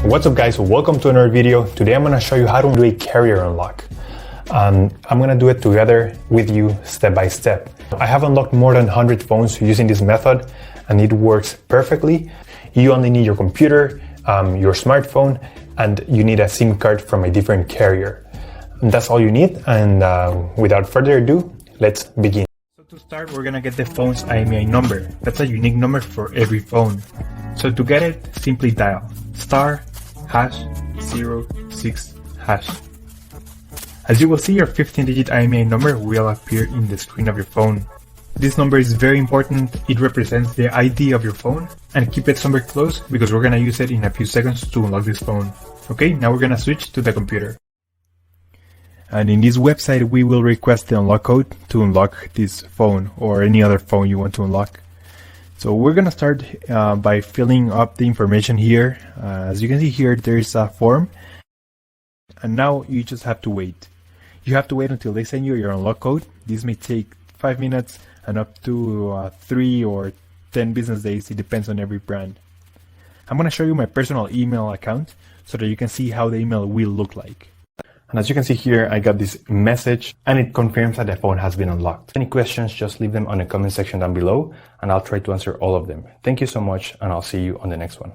What's up guys, welcome to another video. Today I'm going to show you how to do a carrier unlock. I'm going to do it together with you step by step. I have unlocked more than 100 phones using this method and it works perfectly. You only need your computer, your smartphone, and you need a SIM card from a different carrier. And that's all you need, and without further ado, let's begin. So to start, we're going to get the phone's IMEI number. That's a unique number for every phone. So to get it, simply dial *#06#. As you will see, your 15-digit IMEI number will appear in the screen of your phone. This number is very important. It represents the ID of your phone, and keep it somewhere close because we're going to use it in a few seconds to unlock this phone. Okay, now we're going to switch to the computer. And in this website, we will request the unlock code to unlock this phone or any other phone you want to unlock. So we're going to start by filling up the information here. As you can see here, there's a form. And now you just have to wait. You have to wait until they send you your unlock code. This may take 5 minutes and up to 3 or 10 business days. It depends on every brand. I'm going to show you my personal email account so that you can see how the email will look like. And as you can see here, I got this message and it confirms that the phone has been unlocked. Any questions, just leave them on the comment section down below and I'll try to answer all of them. Thank you so much and I'll see you on the next one.